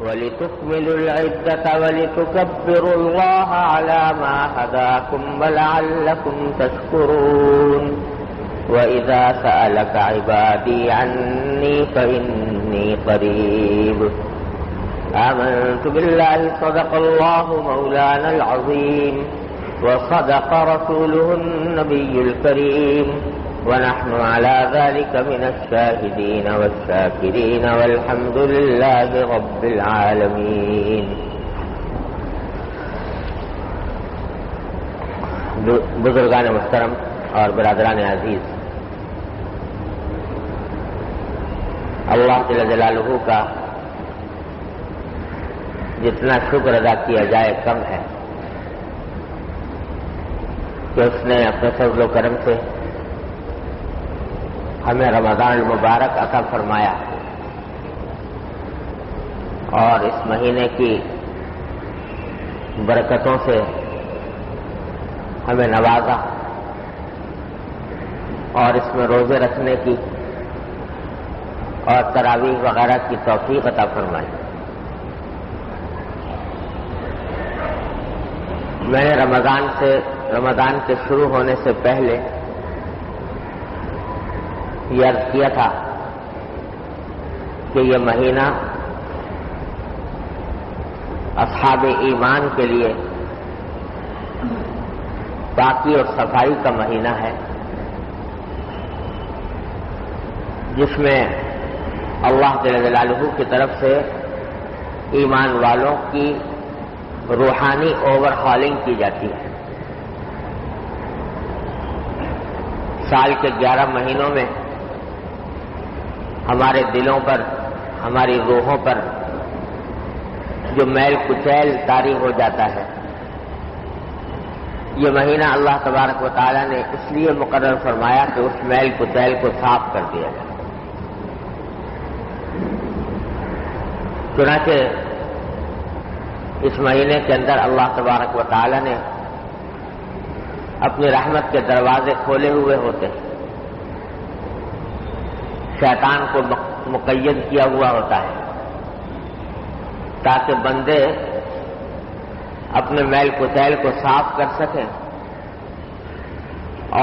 وَلِتُكْمِلُوا الْعِدَّةَ وَلِتُكَبِّرُوا اللَّهَ عَلَى مَا هَدَاكُمْ وَلَعَلَّكُمْ تَشْكُرُونَ وَإِذَا سَأَلَكَ عِبَادِي عَنِّي فَإِنِّي قَرِيبٌ آمنت بالله صدق الله مولانا العظيم وصدق رسوله النبي الكريم ونحن على ذلك من الشاهدين والشاكرين والحمد لله رب العالمين. بزرگان محترم اور برادران عزیز، اللہ جل جلالہ کا جتنا شکر ادا کیا جائے کم ہے کہ اس نے اپنے فضل و کرم سے ہمیں رمضان المبارک عطا فرمایا اور اس مہینے کی برکتوں سے ہمیں نوازا اور اس میں روزے رکھنے کی اور تراویح وغیرہ کی توفیق عطا فرمائی. میں نے رمضان کے شروع ہونے سے پہلے یہ عرض کیا تھا کہ یہ مہینہ اصحاب ایمان کے لیے پاکی اور صفائی کا مہینہ ہے، جس میں اللہ جل جلالہ کی طرف سے ایمان والوں کی روحانی اوور ہالنگ کی جاتی ہے. سال کے 11 مہینوں میں ہمارے دلوں پر، ہماری روحوں پر جو میل کچیل طاری ہو جاتا ہے، یہ مہینہ اللہ تبارک و تعالی نے اس لیے مقرر فرمایا کہ اس میل کچیل کو صاف کر دیا جائے. چنانچہ اس مہینے کے اندر اللہ تبارک و تعالی نے اپنی رحمت کے دروازے کھولے ہوئے ہوتے ہیں، شیطان کو مقید کیا ہوا ہوتا ہے تاکہ بندے اپنے میل کچیل کو صاف کر سکیں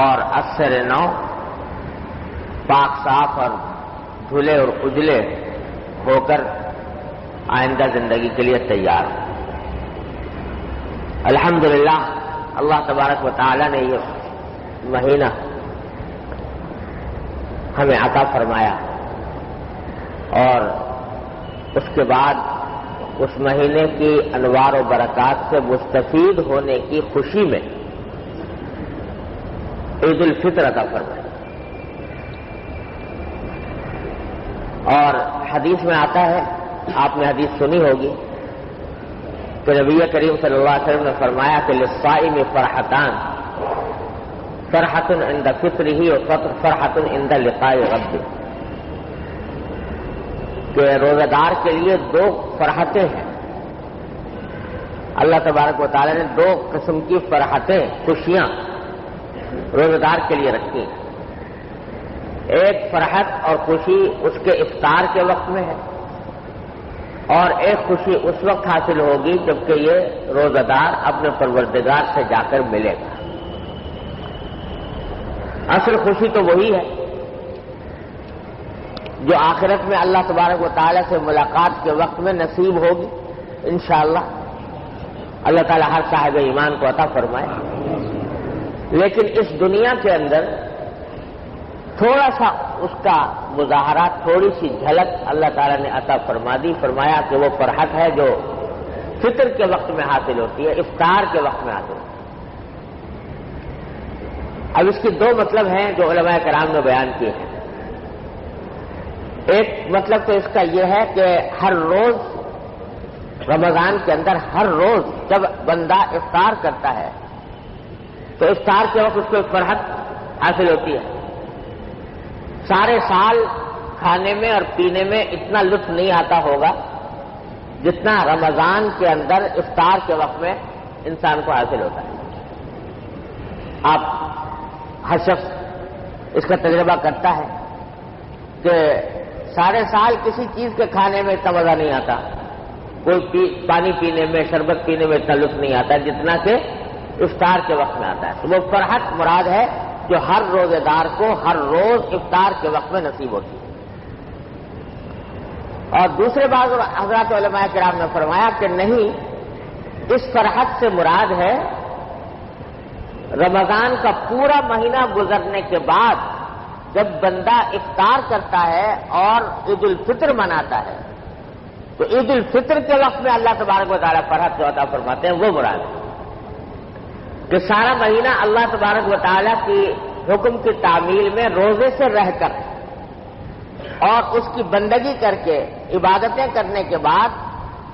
اور اثر نو پاک صاف اور دھلے اور اجلے ہو کر آئندہ زندگی کے لیے تیار ہو. الحمدللہ اللہ تبارک و تعالی نے یہ مہینہ ہمیں عطا فرمایا اور اس کے بعد اس مہینے کی انوار و برکات سے مستفید ہونے کی خوشی میں عید الفطر عطا فرمایا. اور حدیث میں آتا ہے، آپ نے حدیث سنی ہوگی کہ نبی کریم صلی اللہ علیہ وسلم نے فرمایا کہ للصائم فرحتان، فرحۃ عند فطرہ و فرحۃ عند لقاء ربہ، کہ روزہ دار کے لیے 2 فرحتیں ہیں. اللہ تبارک و تعالی نے 2 قسم کی فرحتیں، خوشیاں روزہ دار کے لیے رکھی ہیں. ایک فرحت اور خوشی اس کے افطار کے وقت میں ہے، اور ایک خوشی اس وقت حاصل ہوگی جبکہ یہ روزہ دار اپنے پروردگار سے جا کر ملے گا. اصل خوشی تو وہی ہے جو آخرت میں اللہ تبارک و تعالی سے ملاقات کے وقت میں نصیب ہوگی انشاءاللہ. اللہ تعالی ہر صاحب ایمان کو عطا فرمائے. لیکن اس دنیا کے اندر تھوڑا سا اس کا مظاہرہ، تھوڑی سی جھلک اللہ تعالیٰ نے عطا فرما دی. فرمایا کہ وہ فرحت ہے جو فطر کے وقت میں حاصل ہوتی ہے، افطار کے وقت میں حاصل ہوتی ہے. اب اس کے 2 مطلب ہیں جو علماء کرام نے بیان کیے ہیں. ایک مطلب تو اس کا یہ ہے کہ ہر روز رمضان کے اندر، ہر روز جب بندہ افطار کرتا ہے تو افطار کے وقت اس کو ایک فرحت حاصل ہوتی ہے. سارے سال کھانے میں اور پینے میں اتنا لطف نہیں آتا ہوگا جتنا رمضان کے اندر افطار کے وقت میں انسان کو حاصل ہوتا ہے. آپ ہر شخص اس کا تجربہ کرتا ہے کہ سارے سال کسی چیز کے کھانے میں اتنا مزہ نہیں آتا کوئی پانی پینے میں، شربت پینے میں اتنا لطف نہیں آتا جتنا کہ افطار کے وقت میں آتا ہے. تو وہ فرحت مراد ہے جو ہر روزے دار کو ہر روز افطار کے وقت میں نصیب ہوتی ہے. اور دوسرے بعض حضرات علماء کرام نے فرمایا کہ نہیں، اس فرحت سے مراد ہے رمضان کا پورا مہینہ گزرنے کے بعد جب بندہ افطار کرتا ہے اور عید الفطر مناتا ہے تو عید الفطر کے وقت میں اللہ تبارک و تعالیٰ فرحت جو عطا فرماتے ہیں وہ مراد ہے کہ سارا مہینہ اللہ تبارک و تعالیٰ کی حکم کی تعمیل میں روزے سے رہ کر اور اس کی بندگی کر کے عبادتیں کرنے کے بعد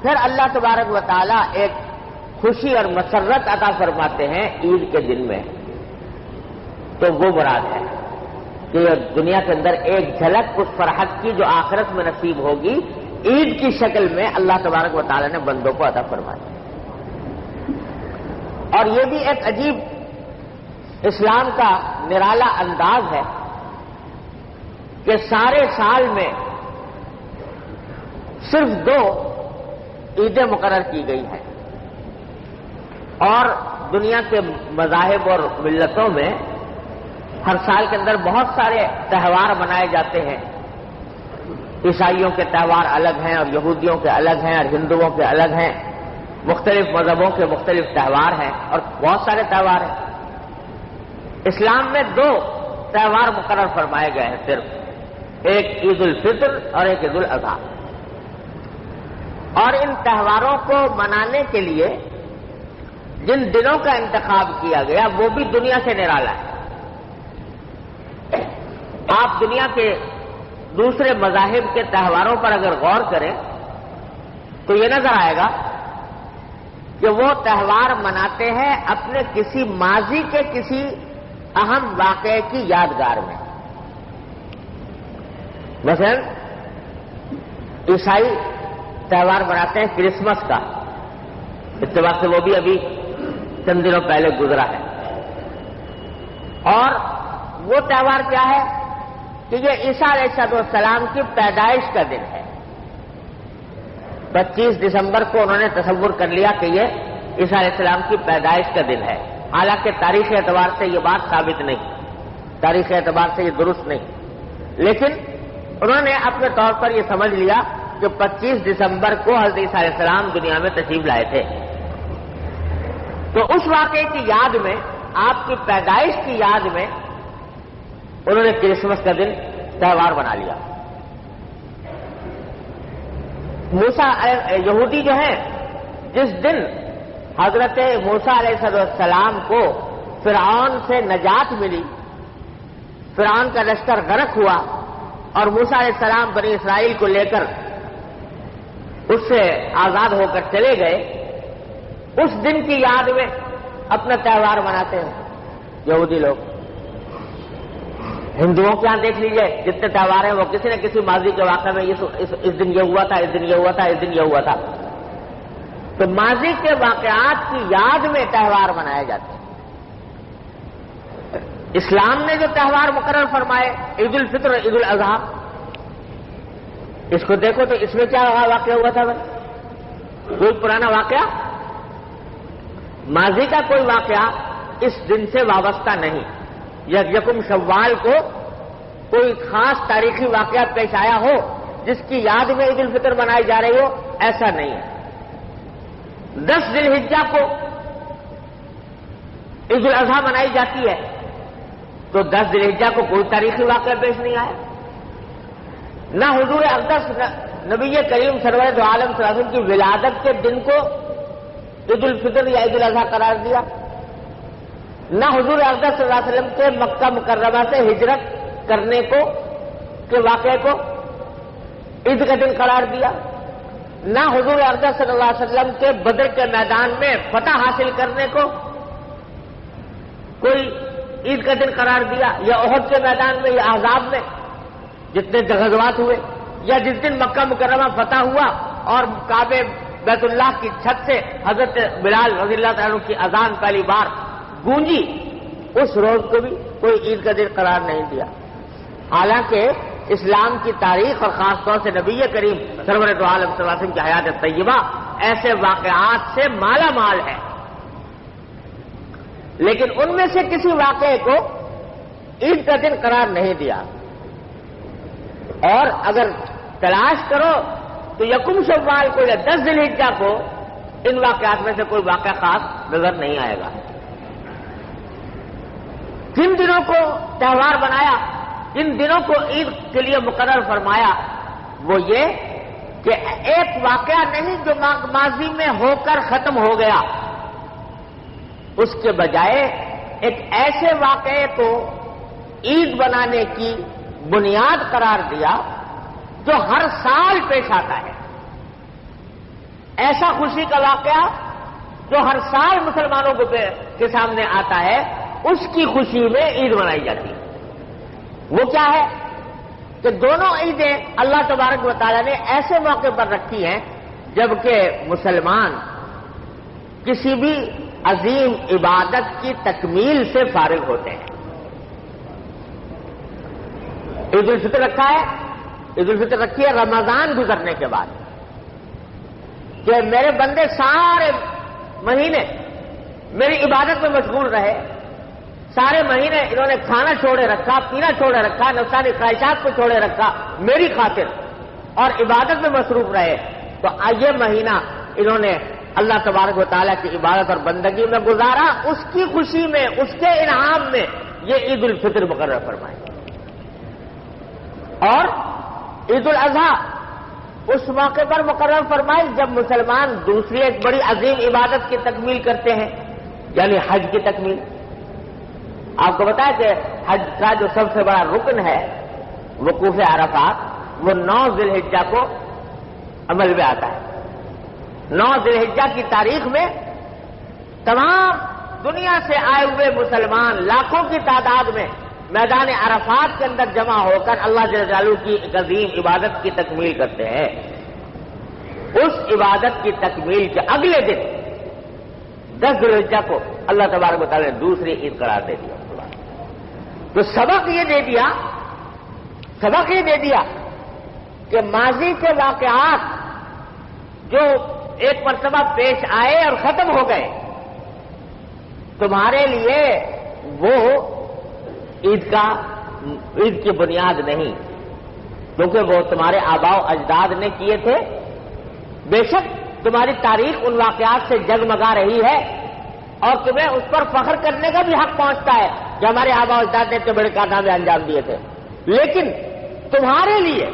پھر اللہ تبارک و تعالیٰ ایک خوشی اور مسرت عطا فرماتے ہیں عید کے دن میں. تو وہ مراد ہے کہ دنیا کے اندر ایک جھلک اس فرحت کی جو آخرت میں نصیب ہوگی عید کی شکل میں اللہ تبارک و تعالیٰ نے بندوں کو عطا فرمایا. اور یہ بھی ایک عجیب اسلام کا نرالا انداز ہے کہ سارے سال میں صرف 2 عیدیں مقرر کی گئی ہیں اور دنیا کے مذاہب اور ملتوں میں ہر سال کے اندر بہت سارے تہوار منائے جاتے ہیں. عیسائیوں کے تہوار الگ ہیں اور یہودیوں کے الگ ہیں اور ہندوؤں کے الگ ہیں. مختلف مذہبوں کے مختلف تہوار ہیں اور بہت سارے تہوار ہیں. اسلام میں 2 تہوار مقرر فرمائے گئے ہیں صرف، ایک عید الفطر اور ایک عید الاضحیٰ. اور ان تہواروں کو منانے کے لیے جن دنوں کا انتخاب کیا گیا وہ بھی دنیا سے نرالا ہے. آپ دنیا کے دوسرے مذاہب کے تہواروں پر اگر غور کریں تو یہ نظر آئے گا کہ وہ تہوار مناتے ہیں اپنے کسی ماضی کے کسی اہم واقعے کی یادگار میں. مثلا عیسائی تہوار مناتے ہیں کرسمس کا، اتفاق سے وہ بھی ابھی چند دنوں پہلے گزرا ہے. اور وہ تہوار کیا ہے کہ یہ عیسیٰ علیہ السلام کی پیدائش کا دن ہے. 25 دسمبر کو انہوں نے تصور کر لیا کہ یہ عیسیٰ علیہ السلام کی پیدائش کا دن ہے. حالانکہ تاریخی اعتبار سے یہ بات ثابت نہیں، تاریخی اعتبار سے یہ درست نہیں، لیکن انہوں نے اپنے طور پر یہ سمجھ لیا کہ 25 دسمبر کو حضرت عیسیٰ علیہ السلام دنیا میں تشریف لائے تھے. تو اس واقعے کی یاد میں، آپ کی پیدائش کی یاد میں انہوں نے کرسمس کا دن تہوار بنا لیا. موسیٰ یہودی جو ہیں، جس دن حضرت موسیٰ علیہ السلام کو فرعون سے نجات ملی، فرعون کا لشکر غرق ہوا اور موسیٰ علیہ السلام بنی اسرائیل کو لے کر اس سے آزاد ہو کر چلے گئے، اس دن کی یاد میں اپنا تہوار مناتے ہیں یہودی لوگ. ہندوؤں کے یہاں دیکھ لیجئے جتنے تہوار ہیں وہ کسی نہ کسی ماضی کے واقعے میں اس دن یہ ہوا تھا، اس دن یہ ہوا تھا، اس دن یہ ہوا تھا. تو ماضی کے واقعات کی یاد میں تہوار منائے جاتے ہیں. اسلام نے جو تہوار مقرر فرمائے عید الفطر اور عید الاضحیٰ، اس کو دیکھو تو اس میں کیا واقعہ ہوا تھا؟ کوئی پرانا واقعہ، ماضی کا کوئی واقعہ اس دن سے وابستہ نہیں. یکم شوال کو کوئی خاص تاریخی واقعہ پیش آیا ہو جس کی یاد میں عید الفطر منائی جا رہی ہو، ایسا نہیں ہے. 10 ذی الحجہ کو عید الاضحیٰ منائی جاتی ہے تو 10 ذی الحجہ کو کوئی تاریخی واقعہ پیش نہیں آیا. نہ حضور اقدس نبی کریم سرور دو عالم صلی اللہ علیہ وسلم کی ولادت کے دن کو عید الفطر یا عید الاضحیٰ قرار دیا، نہ حضور اقدس صلی اللہ علیہ وسلم کے مکہ مکرمہ سے ہجرت کرنے کے واقعے کو عید کا دن قرار دیا، نہ حضور اقدس صلی اللہ علیہ وسلم کے بدر کے میدان میں فتح حاصل کرنے کو کوئی عید کا دن قرار دیا، یا احد کے میدان میں یا احزاب میں جتنے غزوات ہوئے، یا جس دن مکہ مکرمہ فتح ہوا اور کعبے بیت اللہ کی چھت سے حضرت بلال رضی اللہ تعالیٰ کی اذان پہلی بار گونجی، اس روز کو بھی کوئی عید کا دن قرار نہیں دیا. حالانکہ اسلام کی تاریخ اور خاص طور سے نبی کریم سرور دو عالم صلی اللہ علیہ وسلم کی حیات طیبہ ایسے واقعات سے مالا مال ہے، لیکن ان میں سے کسی واقعے کو عید کا دن قرار نہیں دیا، اور اگر تلاش کرو تو یکم شوال کو یا 10 ذی الحجہ کو ان واقعات میں سے کوئی واقعہ خاص نظر نہیں آئے گا۔ جن دنوں کو تہوار بنایا، جن دنوں کو عید کے لیے مقرر فرمایا، وہ یہ کہ ایک واقعہ نہیں جو ماضی میں ہو کر ختم ہو گیا، اس کے بجائے ایک ایسے واقعے کو عید بنانے کی بنیاد قرار دیا جو ہر سال پیش آتا ہے، ایسا خوشی کا واقعہ جو ہر سال مسلمانوں کے سامنے آتا ہے، اس کی خوشی میں عید منائی جاتی ہے۔ وہ کیا ہے کہ دونوں عیدیں اللہ تبارک و تعالیٰ نے ایسے موقع پر رکھی ہیں جبکہ مسلمان کسی بھی عظیم عبادت کی تکمیل سے فارغ ہوتے ہیں۔ عید الفطر رکھا ہے، عید الفطر رکھی ہے رمضان گزرنے کے بعد کہ میرے بندے سارے مہینے میری عبادت میں مشغول رہے، سارے مہینے انہوں نے کھانا چھوڑے رکھا، پینا چھوڑے رکھا، نفسانی خواہشات کو چھوڑے رکھا میری خاطر اور عبادت میں مصروف رہے، تو یہ مہینہ انہوں نے اللہ تبارک و تعالیٰ کی عبادت اور بندگی میں گزارا، اس کی خوشی میں، اس کے انعام میں یہ عید الفطر مقرر فرمائے۔ اور عید الاضحیٰ اس موقع پر مقرر فرمائی جب مسلمان دوسری ایک بڑی عظیم عبادت کی تکمیل کرتے ہیں، یعنی حج کی تکمیل۔ آپ کو بتایا کہ حج کا جو سب سے بڑا رکن ہے وقوف عرفات، وہ 9 ذی الحجہ کو عمل میں آتا ہے۔ 9 ذی الحجہ کی تاریخ میں تمام دنیا سے آئے ہوئے مسلمان لاکھوں کی تعداد میں میدان عرفات کے اندر جمع ہو کر اللہ جل جلالہ کی ایک عظیم عبادت کی تکمیل کرتے ہیں۔ اس عبادت کی تکمیل کے اگلے دن 10 ذی الحجہ کو اللہ تبارک و تعالیٰ نے دوسری عید قرار دے دیا۔ تو سبق یہ دے دیا کہ ماضی کے واقعات جو ایک مرتبہ پیش آئے اور ختم ہو گئے، تمہارے لیے وہ عید کی بنیاد نہیں، کیونکہ وہ تمہارے آباء و اجداد نے کیے تھے۔ بے شک تمہاری تاریخ ان واقعات سے جگمگا رہی ہے اور تمہیں اس پر فخر کرنے کا بھی حق پہنچتا ہے کہ ہمارے آباء و اجداد نے اتنے بڑے کارنامے انجام دیے تھے، لیکن تمہارے لیے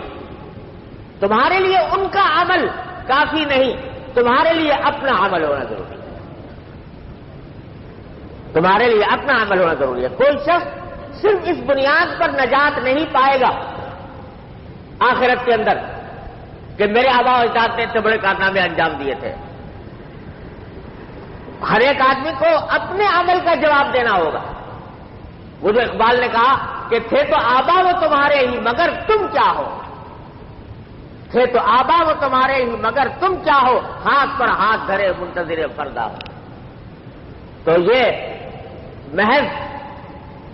ان کا عمل کافی نہیں، تمہارے لیے اپنا عمل ہونا ضروری ہے۔ تمہارے لیے اپنا عمل ہونا ضروری ہے۔ کوئی شخص صرف اس بنیاد پر نجات نہیں پائے گا آخرت کے اندر کہ میرے آباء و اجداد نے اتنے بڑے کارنامے انجام دیے تھے۔ ہر ایک آدمی کو اپنے عمل کا جواب دینا ہوگا۔ وہ جو اقبال نے کہا کہ تھے تو آبا وہ تمہارے ہی مگر تم کیا ہو، تھے تو آبا وہ تمہارے ہی مگر تم کیا ہو، ہاتھ پر ہاتھ دھرے منتظر فردا ہو۔ تو یہ محض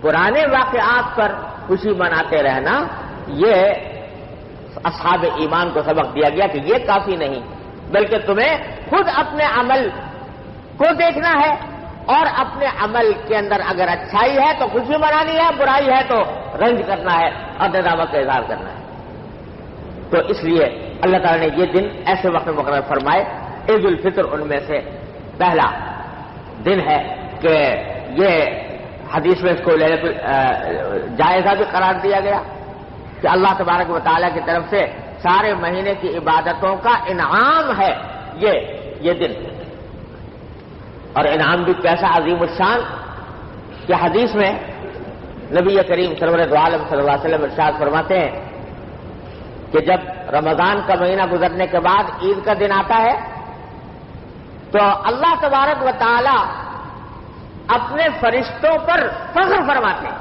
پرانے واقعات پر خوشی مناتے رہنا، یہ اصحاب ایمان کو سبق دیا گیا کہ یہ کافی نہیں، بلکہ تمہیں خود اپنے عمل کو دیکھنا ہے اور اپنے عمل کے اندر اگر اچھائی ہے تو خوشی منانی ہے، برائی ہے تو رنج کرنا ہے اور ندامت کا اظہار کرنا ہے۔ تو اس لیے اللہ تعالیٰ نے یہ دن ایسے وقت مقرر فرمائے، عید الفطر ان میں سے پہلا دن ہے کہ یہ حدیث میں اس کو جائزہ بھی قرار دیا گیا کہ اللہ تبارک و تعالیٰ کی طرف سے سارے مہینے کی عبادتوں کا انعام ہے یہ دن، اور انعام بھی کیسا عظیم الشان کہ حدیث میں نبی کریم سرور دو عالم صلی اللہ علیہ وسلم ارشاد فرماتے ہیں کہ جب رمضان کا مہینہ گزرنے کے بعد عید کا دن آتا ہے تو اللہ تبارک و تعالی اپنے فرشتوں پر فخر فرماتے ہیں،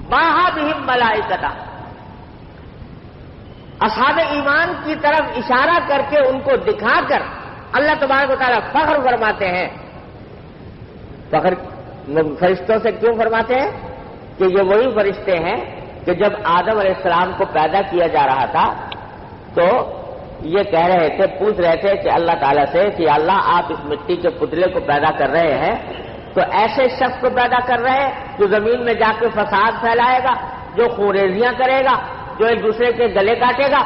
باہا بہم ملائکتا، اصحاب ایمان کی طرف اشارہ کر کے ان کو دکھا کر اللہ تبارک و تعالی فخر فرماتے ہیں۔ فخر فرشتوں سے کیوں فرماتے ہیں؟ کہ یہ وہی فرشتے ہیں کہ جب آدم علیہ السلام کو پیدا کیا جا رہا تھا تو یہ کہہ رہے تھے، پوچھ رہے تھے کہ اللہ تعالیٰ سے کہ اللہ آپ اس مٹی کے پتلے کو پیدا کر رہے ہیں تو ایسے شخص کو پیدا کر رہے ہیں جو زمین میں جا کے فساد پھیلائے گا، جو خوریزیاں کرے گا، جو ایک دوسرے کے گلے کاٹے گا.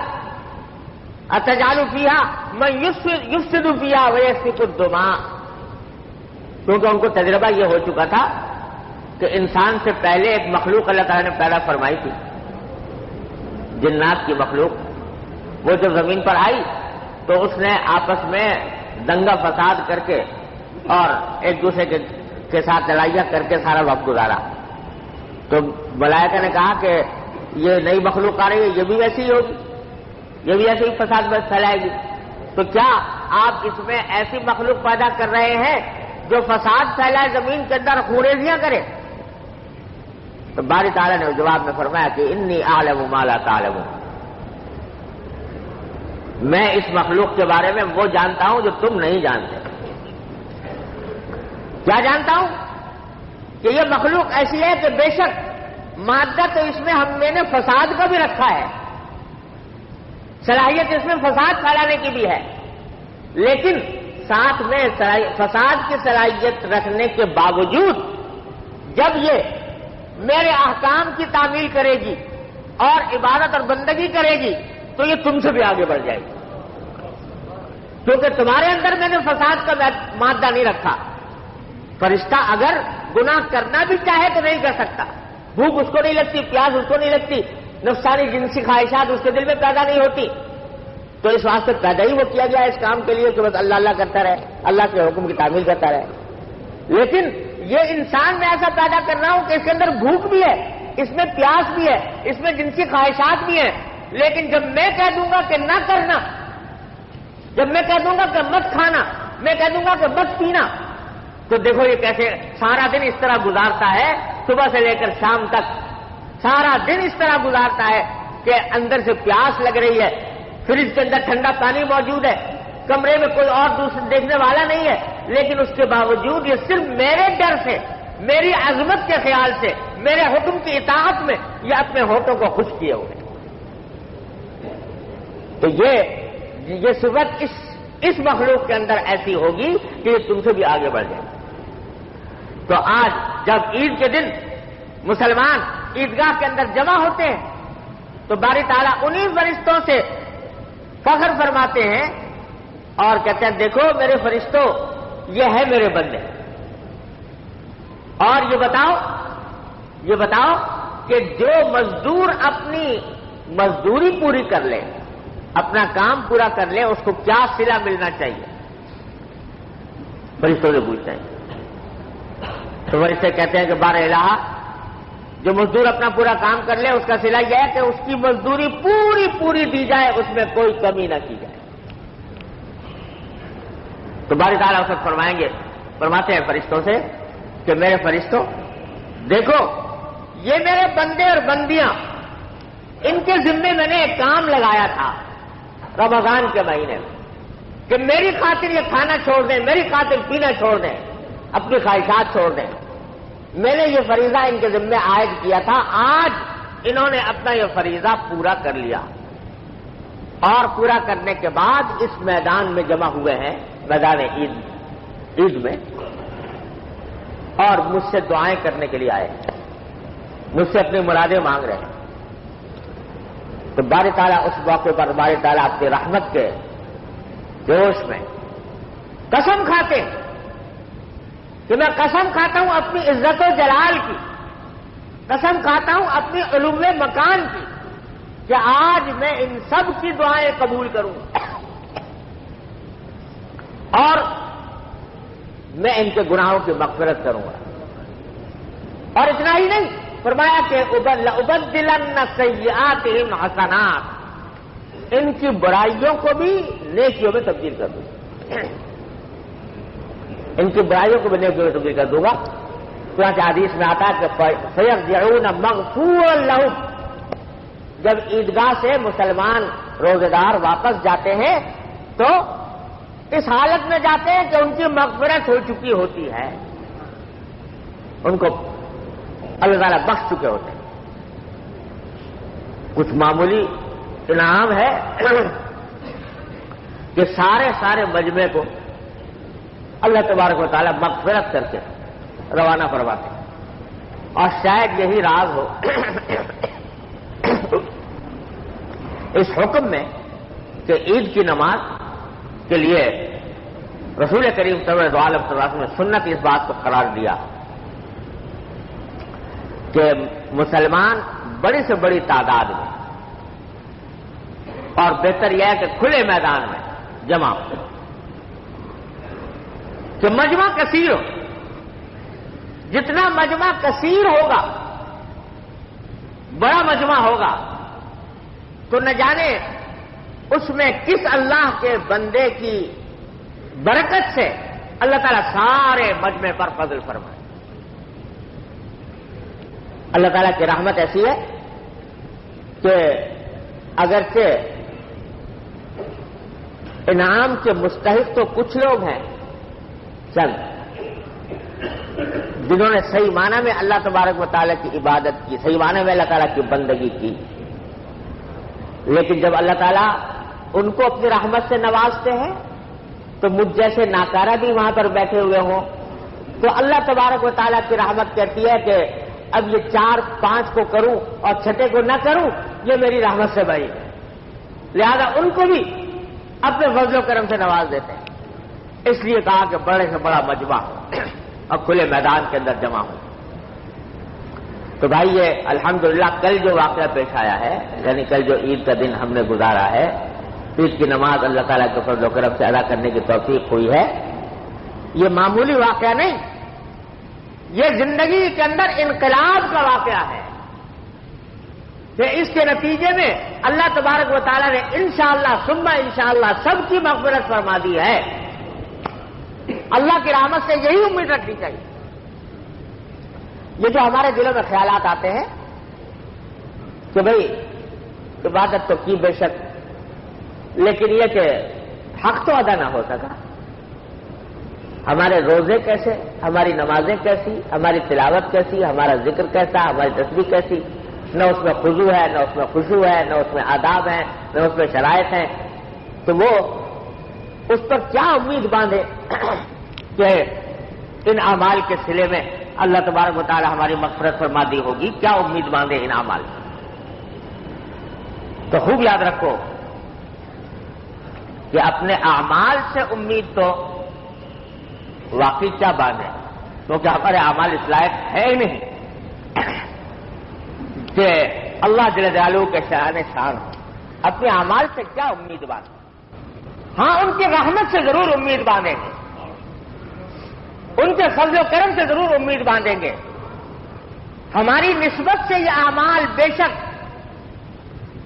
اتجعل فیہا من یفسد فیہا ویسفک الدماء. کیونکہ ان کو تجربہ یہ ہو چکا تھا کہ انسان سے پہلے ایک مخلوق اللہ تعالیٰ نے پیدا فرمائی تھی، جنات کی مخلوق. وہ جب زمین پر آئی تو اس نے آپس میں دنگا فساد کر کے اور ایک دوسرے کے ساتھ لڑائیاں کر کے سارا وقت گزارا. تو ملائکہ نے کہا کہ یہ نئی مخلوق آ رہی ہے، یہ بھی ویسی ہی ہوگی، یہ بھی ایسے ہی فساد پھیلائے گی. تو کیا آپ اس میں ایسی مخلوق پیدا کر رہے ہیں جو فساد پھیلائے، زمین کے اندر خوریزیاں کرے؟ تو باری تعالیٰ نے جواب میں فرمایا کہ انی اعلم ما لا تعلمون. میں اس مخلوق کے بارے میں وہ جانتا ہوں جو تم نہیں جانتے. کیا جانتا ہوں؟ کہ یہ مخلوق ایسی ہے کہ بے شک مادہ تو اس میں میں نے فساد کا بھی رکھا ہے، صلاحیت اس میں فساد پھیلانے کی بھی ہے، لیکن ساتھ میں فساد کی صلاحیت رکھنے کے باوجود جب یہ میرے احکام کی تعمیل کرے گی اور عبادت اور بندگی کرے گی تو یہ تم سے بھی آگے بڑھ جائے گی، کیونکہ تمہارے اندر میں نے فساد کا مادہ نہیں رکھا. فرشتہ اگر گناہ کرنا بھی چاہے تو نہیں کر سکتا، بھوک اس کو نہیں لگتی، پیاس اس کو نہیں لگتی، نفسانی جنسی خواہشات اس کے دل میں پیدا نہیں ہوتی. تو اس واسطے پیدا ہی وہ کیا گیا اس کام کے لیے کہ بس اللہ اللہ کرتا رہے، اللہ کے حکم کی تعمیل کرتا رہے. لیکن یہ انسان میں ایسا پیدا کر رہا ہوں کہ اس کے اندر بھوک بھی ہے، اس میں پیاس بھی ہے، اس میں جنسی خواہشات بھی ہیں. لیکن جب میں کہہ دوں گا کہ نہ کرنا، جب میں کہہ دوں گا کہ مت کھانا، میں کہہ دوں گا کہ مت پینا، تو دیکھو یہ کیسے سارا دن اس طرح گزارتا ہے، صبح سے لے کر شام تک سارا دن اس طرح گزارتا ہے کہ اندر سے پیاس لگ رہی ہے، فریج کے اندر ٹھنڈا پانی موجود ہے، کمرے میں کوئی اور دوسرا دیکھنے والا نہیں ہے، لیکن اس کے باوجود یہ صرف میرے ڈر سے، میری عظمت کے خیال سے، میرے حکم کی اطاعت میں یہ اپنے ہونٹوں کو خشک کیے ہوئے. تو یہ صفت اس مخلوق کے اندر ایسی ہوگی کہ یہ تم سے بھی آگے بڑھ جائے. تو آج جب عید کے دن مسلمان عیدگاہ کے اندر جمع ہوتے ہیں تو باری تعالیٰ انہی فرشتوں سے فخر فرماتے ہیں اور کہتے ہیں دیکھو میرے فرشتوں یہ ہے میرے بندے. اور یہ بتاؤ کہ جو مزدور اپنی مزدوری پوری کر لے، اپنا کام پورا کر لے، اس کو کیا صلہ ملنا چاہیے؟ فرشتوں سے پوچھتے ہیں. تو فرشتے کہتے ہیں کہ بار الہ، جو مزدور اپنا پورا کام کر لے اس کا صلہ یہ ہے کہ اس کی مزدوری پوری دی جائے، اس میں کوئی کمی نہ کی جائے. تو باری تعالیٰ اس وقت فرماتے ہیں فرشتوں سے کہ میرے فرشتوں دیکھو یہ میرے بندے اور بندیاں، ان کے ذمے میں نے ایک کام لگایا تھا رمضان کے مہینے میں کہ میری خاطر یہ کھانا چھوڑ دیں، میری خاطر پینا چھوڑ دیں، اپنی خواہشات چھوڑ دیں. میں نے یہ فریضہ ان کے ذمے عائد کیا تھا، آج انہوں نے اپنا یہ فریضہ پورا کر لیا اور پورا کرنے کے بعد اس میدان میں جمع ہوئے ہیں، میدان عید میں، اور مجھ سے دعائیں کرنے کے لیے آئے، مجھ سے اپنی مرادیں مانگ رہے ہیں. تو باری تعالیٰ اس موقع پر باری تعالیٰ اپنی رحمت کے جوش میں قسم کھاتے ہیں کہ میں قسم کھاتا ہوں اپنی عزت و جلال کی، قسم کھاتا ہوں اپنی علوم مکان کی کہ آج میں ان سب کی دعائیں قبول کروں اور میں ان کے گناہوں کی مغفرت کروں گا. اور اتنا ہی نہیں، فرمایا کہ لَأُبَدِّلَنَّ سَيِّئَاتِهِمْ حَسَنَاتٍ، ان کی برائیوں کو بھی نیکیوں میں تبدیل کر دوں گا، ان کی برائیوں کو بھی نیکیوں میں تبدیل کر دوں گا. چنانچہ حدیث میں آتا ہے کہ فَيَرْجِعُونَ مَغْفُورًا لَهُمْ، جب عیدگاہ سے مسلمان روزے دار واپس جاتے ہیں تو اس حالت میں جاتے ہیں کہ ان کی مغفرت ہو چکی ہوتی ہے، ان کو اللہ تعالیٰ بخش چکے ہوتے ہیں. کچھ معمولی انعام ہے کہ سارے مجمع کو اللہ تبارک و تعالیٰ مغفرت کر کے روانہ فرماتے ہیں. اور شاید یہی راز ہو اس حکم میں کہ عید کی نماز کے لیے رسول کریم صلی اللہ علیہ وسلم نے سنت اس بات کو قرار دیا کہ مسلمان بڑی سے بڑی تعداد میں اور بہتر یہ ہے کہ کھلے میدان میں جمع ہو، کہ مجمع کثیر ہو. جتنا مجمع کثیر ہوگا، بڑا مجمع ہوگا، تو نہ جانے اس میں کس اللہ کے بندے کی برکت سے اللہ تعالیٰ سارے مجمع پر فضل فرمائے. اللہ تعالیٰ کی رحمت ایسی ہے کہ اگرچہ انعام کے مستحق تو کچھ لوگ ہیں، چند جنہوں نے صحیح معنی میں اللہ تبارک و تعالیٰ کی عبادت کی، صحیح معنی میں اللہ تعالیٰ کی بندگی کی، لیکن جب اللہ تعالیٰ ان کو اپنی رحمت سے نوازتے ہیں تو مجھ جیسے ناکارہ بھی وہاں پر بیٹھے ہوئے ہوں تو اللہ تبارک و تعالیٰ کی رحمت کہتی ہے کہ اب یہ 4-5 کو کروں اور چھٹے کو نہ کروں، یہ میری رحمت سے بھائی، لہذا ان کو بھی اپنے فضل و کرم سے نواز دیتے ہیں. اس لیے کہا کہ بڑے سے بڑا مجمع ہو اور کھلے میدان کے اندر جمع ہو. تو بھائی یہ الحمدللہ کل جو واقعہ پیش آیا ہے، یعنی کل جو عید کا دن ہم نے گزارا ہے، عید کی نماز اللہ تعالیٰ کے فضل و کرم سے ادا کرنے کی توفیق ہوئی ہے، یہ معمولی واقعہ نہیں، یہ زندگی کے اندر انقلاب کا واقعہ ہے کہ اس کے نتیجے میں اللہ تبارک و تعالیٰ نے انشاءاللہ ثم انشاءاللہ سب کی مغفرت فرما دی ہے. اللہ کی رحمت سے یہی امید رکھنی چاہیے. یہ جو ہمارے دلوں میں خیالات آتے ہیں کہ بھئی عبادت تو کی بے شک، لیکن یہ کہ حق تو ادا نہ ہو سکا، ہمارے روزے کیسے، ہماری نمازیں کیسی، ہماری تلاوت کیسی، ہمارا ذکر کیسا، ہماری تسبیح کیسی، نہ اس میں خضوع ہے، نہ اس میں خشوع ہے، نہ اس میں آداب ہیں، نہ اس میں شرائط ہیں. تو وہ اس پر کیا امید باندھے کہ ان اعمال کے صلے میں اللہ تبارک و تعالی ہماری مغفرت فرما دی ہوگی، کیا امید باندھے ان اعمال. تو خوب یاد رکھو کہ اپنے اعمال سے امید تو واقعی کیا باندھے، کیونکہ ہمارے اعمال اس لائق ہے ہی نہیں کہ اللہ جل جلالہ کے شان شان ہو. اپنے اعمال سے کیا امید باندھے؟ ہاں ان کی رحمت سے ضرور امید باندھیں گے، ان کے فضل و کرم سے ضرور امید باندھیں گے. ہماری نسبت سے یہ اعمال بے شک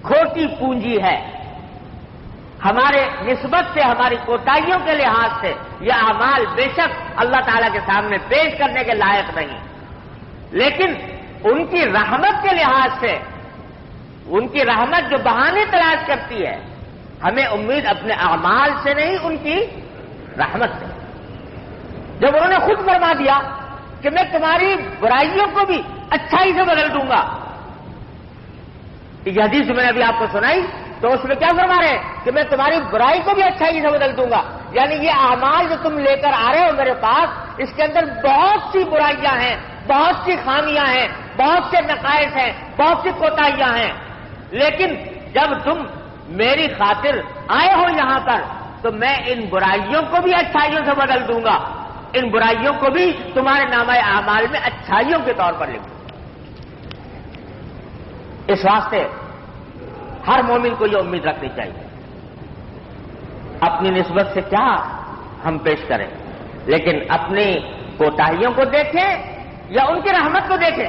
کھوٹی پونجی ہے، ہمارے نسبت سے ہماری کوتاہیوں کے لحاظ سے یہ اعمال بے شک اللہ تعالیٰ کے سامنے پیش کرنے کے لائق نہیں، لیکن ان کی رحمت کے لحاظ سے، ان کی رحمت جو بہانے تلاش کرتی ہے، ہمیں امید اپنے اعمال سے نہیں، ان کی رحمت سے. جب انہوں نے خود فرما دیا کہ میں تمہاری برائیوں کو بھی اچھائی سے بدل دوں گا، یہ حدیث میں نے ابھی آپ کو سنائی، تو اس میں کیا فرما رہے ہیں کہ میں تمہاری برائی کو بھی اچھائی سے بدل دوں گا. یعنی یہ اعمال جو تم لے کر آ رہے ہو میرے پاس، اس کے اندر بہت سی برائیاں ہیں، بہت سی خامیاں ہیں، بہت سے نقائص ہیں، بہت سی کوتاہیاں ہیں، لیکن جب تم میری خاطر آئے ہو یہاں پر تو میں ان برائیوں کو بھی اچھائیوں سے بدل دوں گا، ان برائیوں کو بھی تمہارے نامہ اعمال میں اچھائیوں کے طور پر لکھوں. اس واسطے ہر مومن کو یہ امید رکھنی چاہیے. اپنی نسبت سے کیا ہم پیش کریں، لیکن اپنی کوتاہیوں کو دیکھیں یا ان کی رحمت کو دیکھیں.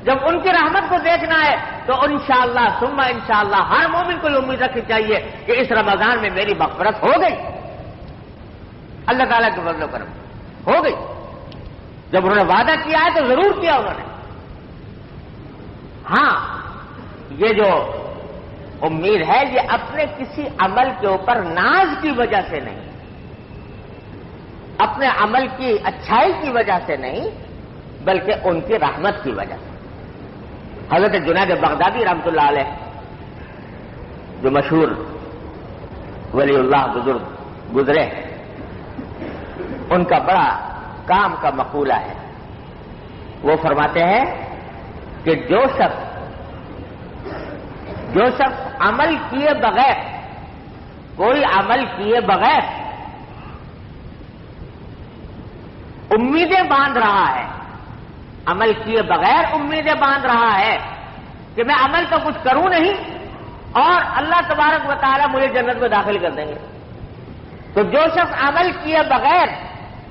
جب ان کی رحمت کو دیکھنا ہے تو انشاءاللہ ثم انشاءاللہ ہر مومن کو یہ امید رکھنی چاہیے کہ اس رمضان میں میری مغفرت ہو گئی، اللہ تعالیٰ کے فضل و کرم ہو گئی. جب انہوں نے وعدہ کیا ہے تو ضرور کیا انہوں نے. ہاں یہ جو امید ہے یہ اپنے کسی عمل کے اوپر ناز کی وجہ سے نہیں، اپنے عمل کی اچھائی کی وجہ سے نہیں، بلکہ ان کی رحمت کی وجہ سے. حضرت جنید بغدادی رحمۃ اللہ علیہ جو مشہور ولی اللہ بزرگ گزرے، ان کا بڑا کام کا مقولہ ہے. وہ فرماتے ہیں کہ جو شخص عمل کیے بغیر، کوئی عمل کیے بغیر امیدیں باندھ رہا ہے، عمل کیے بغیر امیدیں باندھ رہا ہے کہ میں عمل تو کچھ کروں نہیں اور اللہ تبارک و تعالیٰ مجھے جنت میں داخل کر دیں گے، تو جو شخص عمل کیے بغیر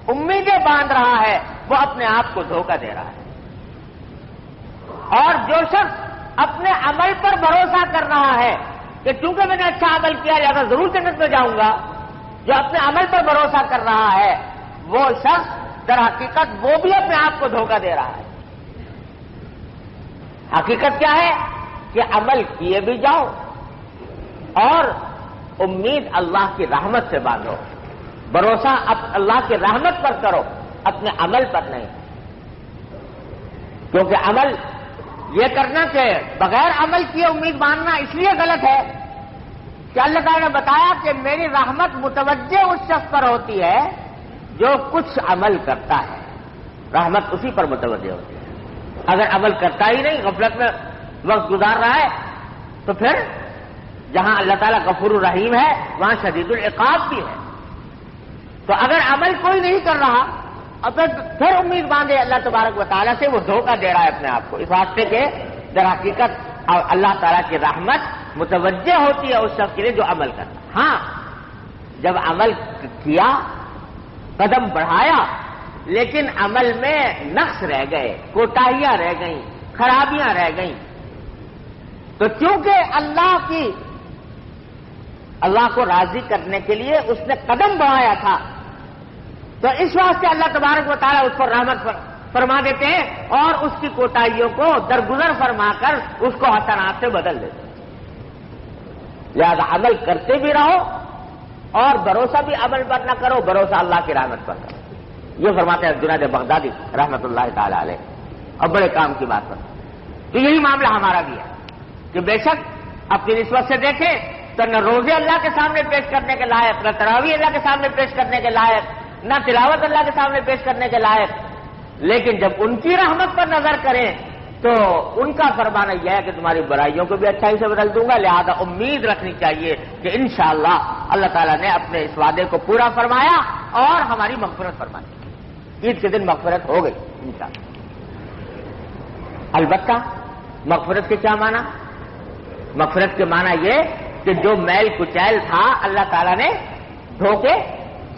امیدیں باندھ رہا ہے وہ اپنے آپ کو دھوکہ دے رہا ہے. اور جو شخص اپنے عمل پر بھروسہ کر رہا ہے کہ چونکہ میں نے اچھا عمل کیا لہذا ضرور جنت میں جاؤں گا، جو اپنے عمل پر بھروسہ کر رہا ہے وہ شخص در حقیقت وہ بھی اپنے آپ کو دھوکہ دے رہا ہے. حقیقت کیا ہے کہ عمل کیے بھی جاؤ اور امید اللہ کی رحمت سے باندھو، بھروسہ اللہ کی رحمت پر کرو، اپنے عمل پر نہیں. کیونکہ عمل یہ کرنا کہ بغیر عمل کیے امید باندھنا اس لیے غلط ہے کہ اللہ تعالیٰ نے بتایا کہ میری رحمت متوجہ اس شخص پر ہوتی ہے جو کچھ عمل کرتا ہے، رحمت اسی پر متوجہ ہوتی ہے. اگر عمل کرتا ہی نہیں، غفلت میں وقت گزار رہا ہے، تو پھر جہاں اللہ تعالیٰ غفور الرحیم ہے وہاں شدید العقاب بھی ہے. تو اگر عمل کوئی نہیں کر رہا اور پھر امید باندھے اللہ تبارک و تعالیٰ سے، وہ دھوکہ دے رہا ہے اپنے آپ کو. اس واسطے کے در حقیقت اللہ تعالیٰ کی رحمت متوجہ ہوتی ہے اس شخص کے لیے جو عمل کرتا. ہاں جب عمل کیا، قدم بڑھایا، لیکن عمل میں نقص رہ گئے، کوتاہیاں رہ گئیں، خرابیاں رہ گئیں، تو چونکہ اللہ کو راضی کرنے کے لیے اس نے قدم بڑھایا تھا، تو اس واسطے اللہ تبارک و تعالیٰ اس کو رحمت فرما دیتے ہیں اور اس کی کوتاہیوں کو درگزر فرما کر اس کو حسنات سے بدل دیتے ہیں. لہذا عمل کرتے بھی رہو اور بھروسہ بھی عمل پر نہ کرو، بھروسہ اللہ کی رحمت پر کرو. یہ فرماتے ہیں جنید بغدادی رحمت اللہ تعالی علیہ، اور بڑے کام کی بات پر. تو یہی معاملہ ہمارا بھی ہے کہ بے شک اپنی نسبت سے دیکھیں تو نہ روزے اللہ کے سامنے پیش کرنے کے لائق، نہ تراویح اللہ کے سامنے پیش کرنے کے لائق، نہ تلاوت اللہ کے سامنے پیش کرنے کے لائق. لیکن جب ان کی رحمت پر نظر کریں تو ان کا فرمانا یہ ہے کہ تمہاری برائیوں کو بھی اچھائی سے بدل دوں گا. لہذا امید رکھنی چاہیے کہ انشاءاللہ اللہ تعالیٰ نے اپنے اس وعدے کو پورا فرمایا اور ہماری مغفرت فرمائی. عید کے دن مغفرت ہو گئی انشاءاللہ. البتہ مغفرت کے کیا معنی؟ مغفرت کے معنی یہ کہ جو میل کچیل تھا اللہ تعالیٰ نے دھو کے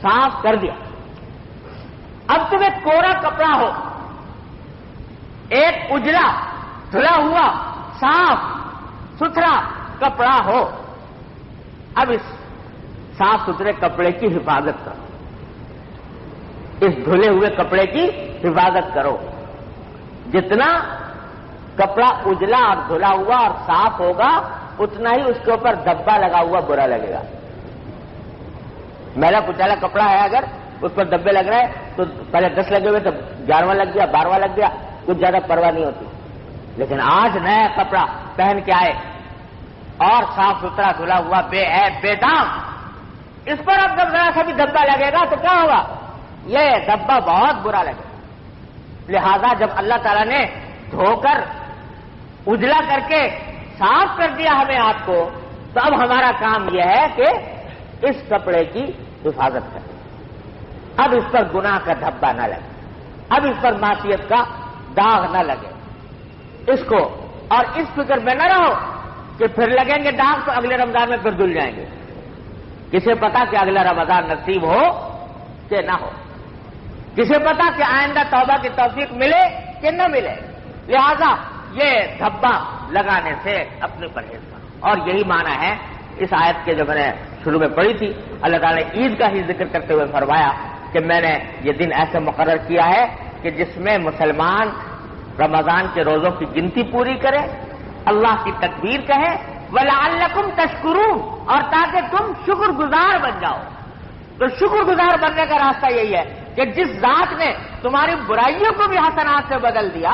صاف کر دیا. اب تمہیں کوڑا کپڑا ہو، ایک اجلا دھلا ہوا صاف ستھرا کپڑا ہو، اب اس صاف ستھرے کپڑے کی حفاظت کرو، اس دھلے ہوئے کپڑے کی حفاظت کرو. جتنا کپڑا اجلا اور دھلا ہوا اور صاف ہوگا اتنا ہی اس کے اوپر دبا لگا ہوا برا لگے گا. میلا کچالا کپڑا ہے اگر اس پر دبے لگ رہے ہیں تو پہلے 10 لگے ہوئے تو 11واں لگ گیا، 12واں لگ گیا، کچھ زیادہ پرواہ نہیں ہوتی. لیکن آج نیا کپڑا پہن کے آئے اور صاف ستھرا دھلا ہوا بے عیب بے داغ، اس پر اب جب ذرا سا بھی دبا لگے گا تو کیا ہوگا؟ یہ دبا بہت برا لگے. لہذا جب اللہ تعالیٰ نے دھو کر اجلا کر کے صاف کر دیا ہمیں آپ کو، تو اب ہمارا کام یہ ہے کہ اس کپڑے کی حفاظت کریں. اب اس پر گناہ کا دھبا نہ لگے، اب اس پر معصیت کا داغ نہ لگے. اس کو اور اس فکر میں نہ رہو کہ پھر لگیں گے داغ تو اگلے رمضان میں پھر دھل جائیں گے. کسے پتا کہ اگلا رمضان نصیب ہو کہ نہ ہو، کسے پتا کہ آئندہ توبہ کی توفیق ملے کہ نہ ملے. لہذا یہ دھبا لگانے سے اپنے پرہیز کرو. اور یہی معنی ہے اس آیت کے جو میں نے شروع میں پڑھی تھی. اللہ تعالیٰ نے عید کا ہی ذکر کرتے ہوئے فرمایا کہ میں نے یہ دن ایسے مقرر کیا ہے کہ جس میں مسلمان رمضان کے روزوں کی گنتی پوری کرے، اللہ کی تکبیر کہے، وَلَعَلَّكُمْ تَشْكُرُونَ، اور تاکہ تم شکر گزار بن جاؤ. تو شکر گزار بننے کا راستہ یہی ہے کہ جس ذات نے تمہاری برائیوں کو بھی حسنات سے بدل دیا،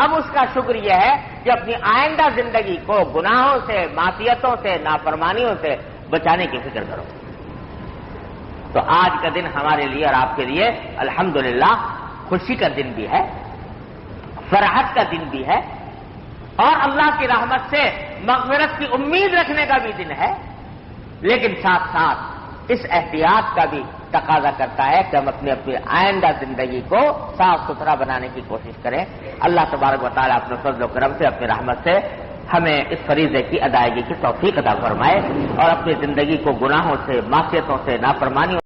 اب اس کا شکر یہ ہے کہ اپنی آئندہ زندگی کو گناہوں سے، معصیتوں سے، نافرمانیوں سے بچانے کی فکر کرو. تو آج کا دن ہمارے لیے اور آپ کے لیے الحمدللہ خوشی کا دن بھی ہے، فرحت کا دن بھی ہے، اور اللہ کی رحمت سے مغفرت کی امید رکھنے کا بھی دن ہے، لیکن ساتھ ساتھ اس احتیاط کا بھی تقاضا کرتا ہے کہ ہم اپنی آئندہ زندگی کو صاف ستھرا بنانے کی کوشش کریں۔ اللہ تبارک و تعالیٰ اپنے فضل و کرم سے، اپنی رحمت سے ہمیں اس فریضے کی ادائیگی کی توفیق عطا فرمائے، اور اپنی زندگی کو گناہوں سے، معصیتوں سے، نافرمانیوں